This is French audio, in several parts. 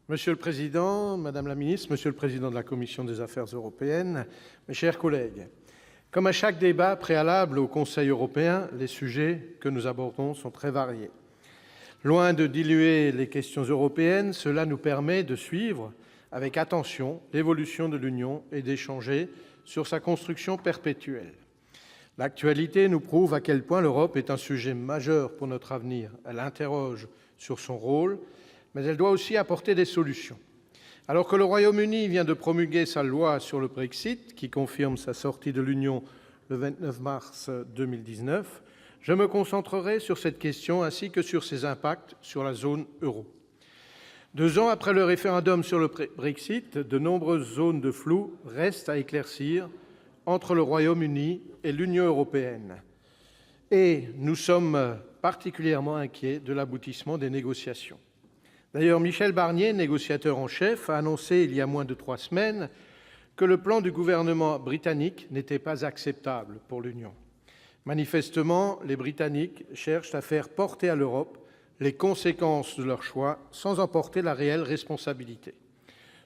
Monsieur le Président, Madame la Ministre, Monsieur le Président de la Commission des Affaires européennes, mes chers collègues, comme à chaque débat préalable au Conseil européen, les sujets que nous abordons sont très variés. Loin de diluer les questions européennes, cela nous permet de suivre avec attention l'évolution de l'Union et d'échanger sur sa construction perpétuelle. L'actualité nous prouve à quel point l'Europe est un sujet majeur pour notre avenir. Elle interroge sur son rôle, mais elle doit aussi apporter des solutions. Alors que le Royaume-Uni vient de promulguer sa loi sur le Brexit, qui confirme sa sortie de l'Union le 29 mars 2019, je me concentrerai sur cette question ainsi que sur ses impacts sur la zone euro. 2 ans après le référendum sur le Brexit, de nombreuses zones de flou restent à éclaircir entre le Royaume-Uni et l'Union européenne. Et nous sommes particulièrement inquiets de l'aboutissement des négociations. D'ailleurs, Michel Barnier, négociateur en chef, a annoncé il y a moins de 3 semaines que le plan du gouvernement britannique n'était pas acceptable pour l'Union. Manifestement, les Britanniques cherchent à faire porter à l'Europe les conséquences de leur choix sans en porter la réelle responsabilité.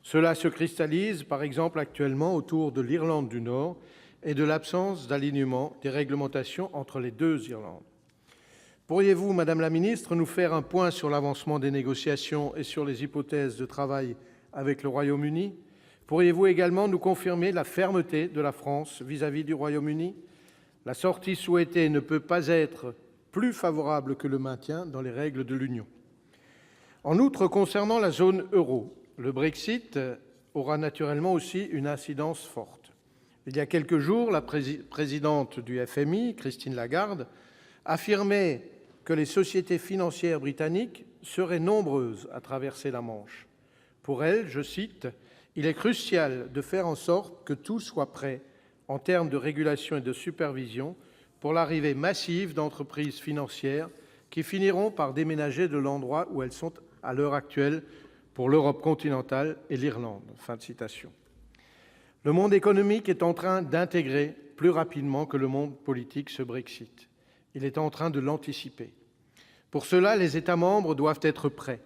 Cela se cristallise, par exemple, actuellement autour de l'Irlande du Nord et de l'absence d'alignement des réglementations entre les 2 Irlandes. Pourriez-vous, Madame la Ministre, nous faire un point sur l'avancement des négociations et sur les hypothèses de travail avec le Royaume-Uni ? Pourriez-vous également nous confirmer la fermeté de la France vis-à-vis du Royaume-Uni ? La sortie souhaitée ne peut pas être plus favorable que le maintien dans les règles de l'Union. En outre, concernant la zone euro, le Brexit aura naturellement aussi une incidence forte. Il y a quelques jours, la présidente du FMI, Christine Lagarde, affirmait que les sociétés financières britanniques seraient nombreuses à traverser la Manche. Pour elle, je cite, « Il est crucial de faire en sorte que tout soit prêt en termes de régulation et de supervision pour l'arrivée massive d'entreprises financières qui finiront par déménager de l'endroit où elles sont à l'heure actuelle pour l'Europe continentale et l'Irlande. » Fin de citation. Le monde économique est en train d'intégrer plus rapidement que le monde politique ce Brexit. Il est en train de l'anticiper. Pour cela, les États membres doivent être prêts.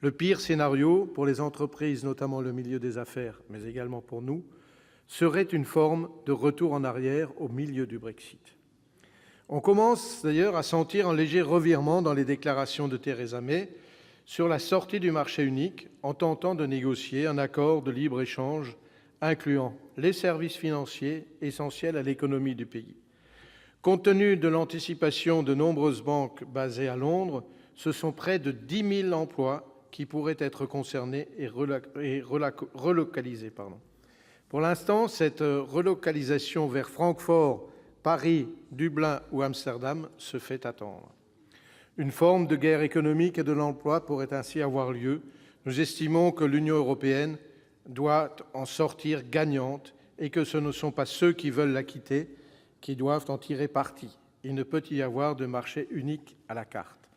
Le pire scénario pour les entreprises, notamment le milieu des affaires, mais également pour nous, serait une forme de retour en arrière au milieu du Brexit. On commence d'ailleurs à sentir un léger revirement dans les déclarations de Theresa May sur la sortie du marché unique en tentant de négocier un accord de libre-échange incluant les services financiers essentiels à l'économie du pays. Compte tenu de l'anticipation de nombreuses banques basées à Londres, ce sont près de 10 000 emplois qui pourraient être concernés et relocalisés. Pour l'instant, cette relocalisation vers Francfort, Paris, Dublin ou Amsterdam se fait attendre. Une forme de guerre économique et de l'emploi pourrait ainsi avoir lieu. Nous estimons que l'Union européenne doit en sortir gagnante et que ce ne sont pas ceux qui veulent la quitter qui doivent en tirer parti. Il ne peut y avoir de marché unique à la carte.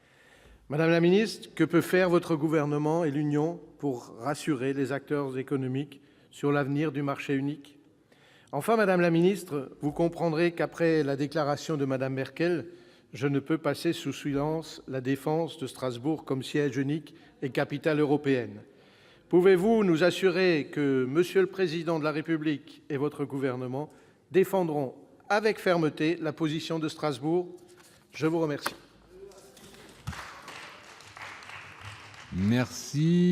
Madame la ministre, que peut faire votre gouvernement et l'Union pour rassurer les acteurs économiques sur l'avenir du marché unique ? Enfin, Madame la ministre, vous comprendrez qu'après la déclaration de Madame Merkel, je ne peux passer sous silence la défense de Strasbourg comme siège unique et capitale européenne. Pouvez-vous nous assurer que Monsieur le Président de la République et votre gouvernement défendront avec fermeté la position de Strasbourg ? Je vous remercie. Merci.